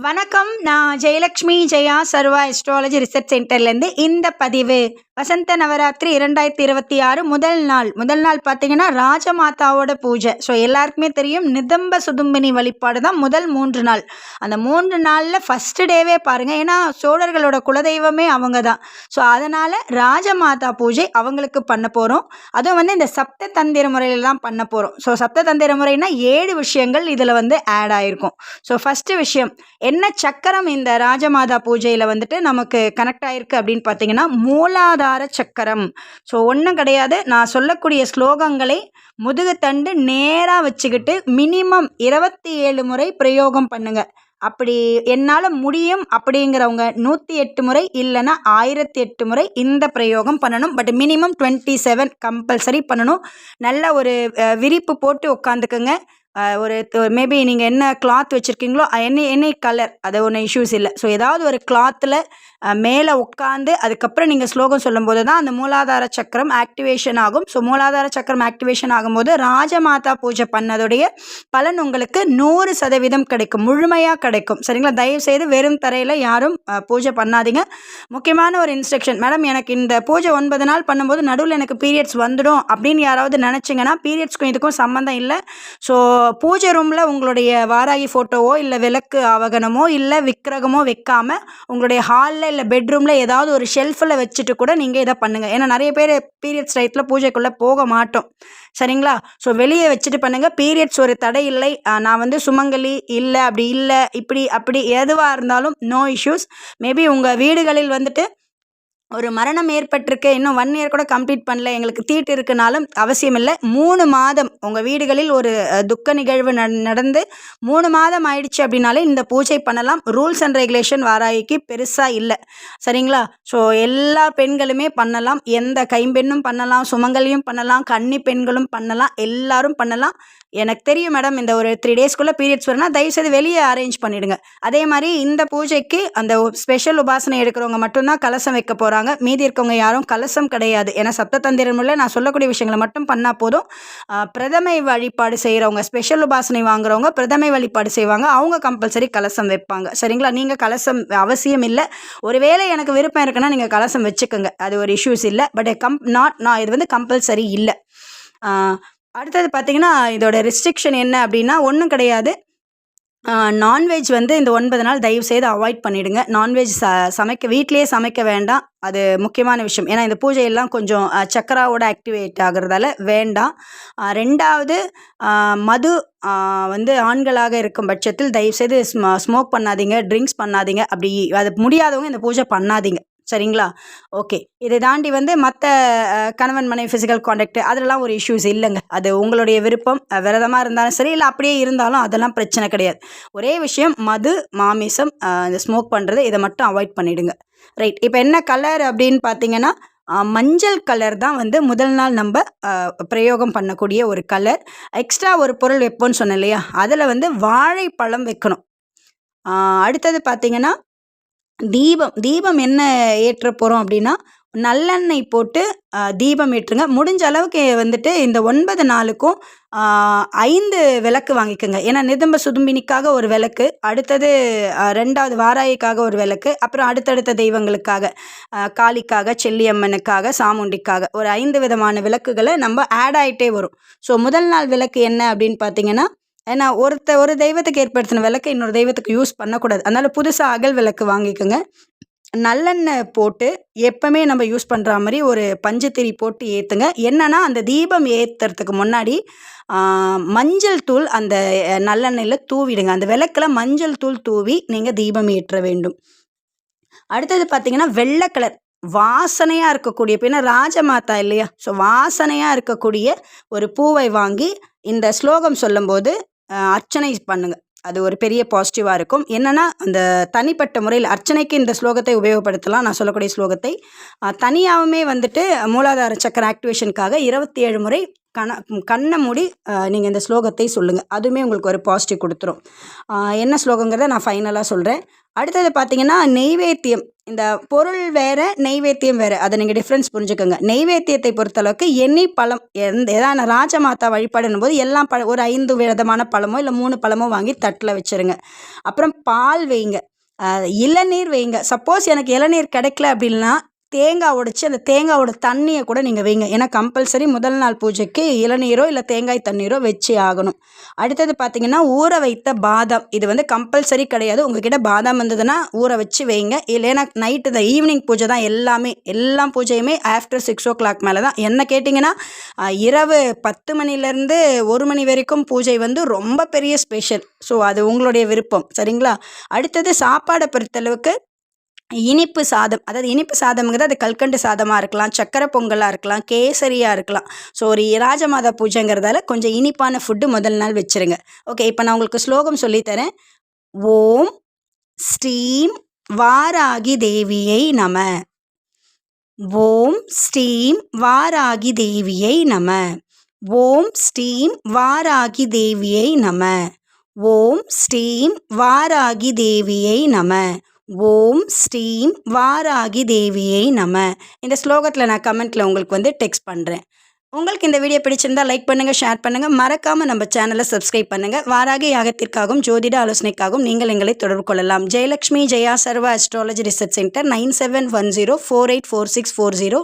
வணக்கம். நான் ஜெயலக்ஷ்மி ஜெயா சர்வா astrology research சென்டர்லேருந்து இந்த பதிவு வசந்த நவராத்திரி 2026 முதல் நாள் பார்த்தீங்கன்னா ராஜமாதாவோட பூஜை. ஸோ எல்லாருக்குமே தெரியும், நிதம்ப சுதும்பினி வழிபாடு தான் முதல் 3 நாள். அந்த 3 நாளில் ஃபஸ்ட்டு டேவே பாருங்கள், ஏன்னா சோழர்களோட குலதெய்வமே அவங்க தான். ஸோ அதனால் ராஜமாதா பூஜை அவங்களுக்கு பண்ண போகிறோம். அதுவும் இந்த சப்த தந்திர முறையில் தான் பண்ண போகிறோம். ஸோ சப்த தந்திர முறைனா 7 விஷயங்கள் இதில் ஆட் ஆகிருக்கும். ஸோ ஃபஸ்ட்டு விஷயம் என்ன சக்கரம் இந்த ராஜமாதா பூஜையில் நமக்கு கனெக்ட் ஆகிருக்கு அப்படின்னு பார்த்தீங்கன்னா மூலாதார சக்கரம். ஸோ ஒன்றும் கிடையாது, நான் சொல்லக்கூடிய ஸ்லோகங்களை முதுகுத்தண்டு நேராக வச்சுக்கிட்டு மினிமம் 27 முறை பிரயோகம் பண்ணுங்க. அப்படி என்னால் முடியும் அப்படிங்கிறவங்க 108 முறை இல்லைன்னா 1008 முறை இந்த பிரயோகம் பண்ணணும். பட் மினிமம் 27 கம்பல்சரி பண்ணணும். நல்ல ஒரு விரிப்பு போட்டு உட்காந்துக்குங்க. ஒரு மேபி நீங்கள் என்ன கிளாத் வச்சுருக்கீங்களோ எனி கலர், அது ஒன்றும் இஷ்யூஸ் இல்லை. ஸோ ஏதாவது ஒரு கிளாத்தில் மேலே உட்காந்து அதுக்கப்புறம் நீங்கள் ஸ்லோகம் சொல்லும்போது தான் அந்த மூலாதார சக்கரம் ஆக்டிவேஷன் ஆகும். ஸோ மூலாதார சக்கரம் ஆக்டிவேஷன் ஆகும்போது ராஜமாதா பூஜை பண்ணதுடைய பலன் உங்களுக்கு 100% கிடைக்கும், முழுமையாக கிடைக்கும். சரிங்களா? தயவுசெய்து வெறும் தரையில் யாரும் பூஜை பண்ணாதீங்க. முக்கியமான ஒரு இன்ஸ்ட்ரக்ஷன், மேடம் எனக்கு இந்த பூஜை 9 நாள் பண்ணும்போது நடுவில் எனக்கு பீரியட்ஸ் வந்துடும் அப்படின்னு யாராவது நினச்சிங்கன்னா, பீரியட்ஸ்க்கும் இதுக்கும் சம்மந்தம் இல்லை. ஸோ பூஜை ரூமில் உங்களுடைய வாராகி ஃபோட்டோவோ இல்லை விளக்கு ஆவகனமோ இல்லை விக்கிரகமோ வைக்காமல் உங்களுடைய ஹாலில் இல்லை பெட்ரூமில் ஏதாவது ஒரு ஷெல்ஃபில் வச்சுட்டு கூட நீங்கள் இதை பண்ணுங்கள். ஏன்னா நிறைய பேர் பீரியட்ஸ் டைத்தில் பூஜைக்குள்ளே போக மாட்டோம். சரிங்களா? ஸோ வெளியே வச்சுட்டு பண்ணுங்கள். பீரியட்ஸ் ஒரு தடை இல்லை. நான் சுமங்கலி இல்லை, அப்படி இல்லை, இப்படி அப்படி எதுவாக இருந்தாலும் நோ இஷ்யூஸ். மேபி உங்கள் வீடுகளில் ஒரு மரணம் ஏற்பட்டிருக்கு, இன்னும் 1 இயர் கூட கம்ப்ளீட் பண்ணல, எங்களுக்கு தீட்டு இருக்குனாலும் அவசியம் இல்லை. 3 மாதம் உங்கள் வீடுகளில் ஒரு துக்க நிகழ்வு நடந்து 3 மாதம் ஆயிடுச்சு அப்படின்னாலே இந்த பூஜை பண்ணலாம். ரூல்ஸ் அண்ட் ரெகுலேஷன் வாராகிக்கு பெருசாக இல்லை. சரிங்களா? ஸோ எல்லா பெண்களுமே பண்ணலாம். எந்த கைம்பெண்ணும் பண்ணலாம், சுமங்கலியும் பண்ணலாம், கன்னி பெண்களும் பண்ணலாம், எல்லாரும் பண்ணலாம். எனக்கு தெரியும் மேடம், இந்த ஒரு 3 டேஸ்க்குள்ளே பீரியட்ஸ் வரும்னா தயவுசெய்து வெளியே அரேஞ்ச் பண்ணிவிடுங்க. அதே மாதிரி இந்த பூஜைக்கு அந்த ஸ்பெஷல் உபாசனை எடுக்கிறவங்க மட்டும்தான் கலசம் வைக்க போகிறாங்க. மீதி இருக்கவங்க யாரும் கலசம் கிடையாது. ஏன்னா சப்ததந்திரமுள்ள நான் சொல்லக்கூடிய விஷயங்களை மட்டும் பண்ணால் போதும். பிரதமை வழிபாடு செய்கிறவங்க, ஸ்பெஷல் உபாசனை வாங்குறவங்க பிரதமை வழிபாடு செய்வாங்க, அவங்க கம்பல்சரி கலசம் வைப்பாங்க. சரிங்களா? நீங்கள் கலசம் அவசியம் இல்லை. ஒருவேளை எனக்கு விருப்பம் இருக்குன்னா நீங்கள் கலசம் வச்சுக்கோங்க, அது ஒரு இஷ்யூஸ் இல்லை. பட் இது கம்பல்சரி இல்லை. அடுத்தது பார்த்திங்கன்னா, இதோட ரெஸ்ட்ரிக்ஷன் என்ன அப்படின்னா ஒன்றும் கிடையாது. நான்வெஜ் இந்த 9 நாள் தயவுசெய்து அவாய்ட் பண்ணிவிடுங்க. நான்வெஜ் வீட்டிலேயே சமைக்க வேண்டாம். அது முக்கியமான விஷயம். ஏன்னா இந்த பூஜையெல்லாம் கொஞ்சம் சக்கராவோட ஆக்டிவேட் ஆகிறதால வேண்டாம். 2வது மது ஆண்களாக இருக்கும் பட்சத்தில் தயவுசெய்து ஸ்மோக் பண்ணாதீங்க, ட்ரிங்க்ஸ் பண்ணாதீங்க. அப்படி அது முடியாதவங்க இந்த பூஜை பண்ணாதீங்க. சரிங்களா? ஓகே. இதை தாண்டி மற்ற கணவன் மனைவி ஃபிசிக்கல் கான்டாக்ட் அதெல்லாம் ஒரு இஷ்யூஸ் இல்லைங்க. அது உங்களுடைய விருப்பம். விரதமாக இருந்தாலும் சரி, இல்லை அப்படியே இருந்தாலும் அதெல்லாம் பிரச்சனை கிடையாது. ஒரே விஷயம், மது, மாமிசம், இந்த ஸ்மோக் பண்ணுறது, இதை மட்டும் அவாய்ட் பண்ணிவிடுங்க. ரைட். இப்போ என்ன கலர் அப்படின்னு பார்த்தீங்கன்னா, மஞ்சள் கலர் தான் முதல் நாள் நம்ம பிரயோகம் பண்ணக்கூடிய ஒரு கலர். எக்ஸ்ட்ரா ஒரு பொருள் வைப்போன்னு சொன்னேன் இல்லையா, அதில் வாழைப்பழம் வைக்கணும். அடுத்தது பார்த்தீங்கன்னா தீபம் என்ன ஏற்ற போகிறோம் அப்படின்னா, நல்லெண்ணெய் போட்டு தீபம் ஏற்றுங்க. முடிஞ்ச அளவுக்கு இந்த 9 நாளுக்கும் 5 விளக்கு வாங்கிக்கோங்க. ஏன்னா நிதம்ப சுதும்பினிக்காக ஒரு விளக்கு, அடுத்தது 2வது வாராயிக்காக ஒரு விளக்கு, அப்புறம் அடுத்தடுத்த தெய்வங்களுக்காக, காளிக்காக, செல்லியம்மனுக்காக, சாமுண்டிக்காக ஒரு 5 விதமான விளக்குகளை நம்ம ஆட் ஆகிட்டே வரும். ஸோ முதல் நாள் விளக்கு என்ன அப்படின்னு பார்த்தீங்கன்னா, ஏன்னா ஒரு தெய்வத்துக்கு ஏற்படுத்தின விளக்கு இன்னொரு தெய்வத்துக்கு யூஸ் பண்ணக்கூடாது. அதனால் புதுசாக அகல் விளக்கு வாங்கிக்கோங்க. நல்லெண்ணெய் போட்டு எப்பவுமே நம்ம யூஸ் பண்ணுற மாதிரி ஒரு பஞ்சுத்திரி போட்டு ஏற்றுங்க. என்னென்னா அந்த தீபம் ஏற்றுறதுக்கு முன்னாடி மஞ்சள் தூள் அந்த நல்லெண்ணெயில் தூவிடுங்க. அந்த விளக்கில் மஞ்சள் தூள் தூவி நீங்கள் தீபம் ஏற்ற வேண்டும். அடுத்தது பார்த்திங்கன்னா வெள்ளை கலர் வாசனையாக இருக்கக்கூடிய, ஏன்னா ராஜமாதா இல்லையா, ஸோ வாசனையாக இருக்கக்கூடிய ஒரு பூவை வாங்கி இந்த ஸ்லோகம் சொல்லும்போது அர்ச்சனை பண்ணுங்கள். அது ஒரு பெரிய பாசிட்டிவாக இருக்கும். என்னென்னா அந்த தனிப்பட்ட முறையில் அர்ச்சனைக்கு இந்த ஸ்லோகத்தை உபயோகப்படுத்தலாம். நான் சொல்லக்கூடிய ஸ்லோகத்தை தனியாகவுமே மூலாதார சக்கர ஆக்டிவேஷனுக்காக 27 முறை கண்ணை மூடி நீங்கள் இந்த ஸ்லோகத்தை சொல்லுங்கள். அதுவுமே உங்களுக்கு ஒரு பாசிட்டிவ் கொடுத்துரும். என்ன ஸ்லோகங்கிறத நான் ஃபைனலாக சொல்கிறேன். அடுத்தது பார்த்திங்கன்னா நெய்வேத்தியம். இந்த பொருள் வேறு, நெய்வேத்தியம் வேறு, அதை நீங்கள் டிஃப்ரென்ஸ் புரிஞ்சுக்கோங்க. நெய்வேத்தியத்தை பொறுத்தளவுக்கு பழம் ஏதான ராஜமாதா வழிபாடுன்னும் போது எல்லாம் ஒரு 5 விதமான பழமோ இல்லை 3 பழமோ வாங்கி தட்டில் வச்சுருங்க. அப்புறம் பால் வைங்க, இளநீர் வைங்க. சப்போஸ் எனக்கு இளநீர் கிடைக்கல அப்படின்னா தேங்காய் உடைச்சி அந்த தேங்காயோட தண்ணியை கூட நீங்கள் வைங்க. ஏன்னா கம்பல்சரி முதல் நாள் பூஜைக்கு இளநீரோ இல்லை தேங்காய் தண்ணீரோ வச்சு ஆகணும். அடுத்தது பார்த்திங்கன்னா ஊற வைத்த பாதாம், இது கம்பல்சரி கிடையாது. உங்ககிட்ட பாதாம் இருந்ததுன்னா ஊற வச்சு வைங்க. இல்லைன்னா நைட்டு இந்த ஈவினிங் பூஜை தான் எல்லா பூஜையுமே ஆஃப்டர் 6 o'clock மேலே தான். என்ன கேட்டிங்கன்னா இரவு 10 மணிலேருந்து 1 மணி வரைக்கும் பூஜை ரொம்ப பெரிய ஸ்பெஷல். ஸோ அது உங்களுடைய விருப்பம், சரிங்களா? அடுத்தது சாப்பாடை பொறுத்தளவுக்கு இனிப்பு சாதம், அதாவது இனிப்பு சாதம்ங்கிறது அது கல்கண்டு சாதமாக இருக்கலாம், சக்கரை பொங்கலாக இருக்கலாம், கேசரியாக இருக்கலாம். ஸோ ஒரு ராஜமாதா பூஜைங்கிறதால கொஞ்சம் இனிப்பான ஃபுட்டு முதல் நாள் வச்சுருங்க. ஓகே, இப்போ நான் உங்களுக்கு ஸ்லோகம் சொல்லித்தரேன். ஓம் ஸ்ரீம் வாராகி தேவியை நம. ஓம் ஸ்ரீம் வாராகி தேவியை நம. ஓம் ஸ்ரீம் வாராகி தேவியை நம. ஓம் ஸ்ரீம் வாராகி தேவியை நம. ஓம் ஸ்ரீம் வாராகி தேவியை நம. இந்த ஸ்லோகத்தில் நான் கமெண்ட்டில் உங்களுக்கு டெக்ஸ்ட் பண்ணுறேன். உங்களுக்கு இந்த வீடியோ பிடிச்சிருந்தா லைக் பண்ணுங்கள், ஷேர் பண்ணுங்கள், மறக்காமல் நம்ம சேனலை சப்ஸ்கிரைப் பண்ணுங்கள். வாராகி யாகத்திற்காகவும் ஜோதிட ஆலோசனைக்காகவும் நீங்கள் எங்களை தொடர்பு கொள்ளலாம். ஜெயலக்ஷ்மி ஜெயா சர்வா அஸ்ட்ராலஜி ரிசர்ச் சென்டர் 9710484640.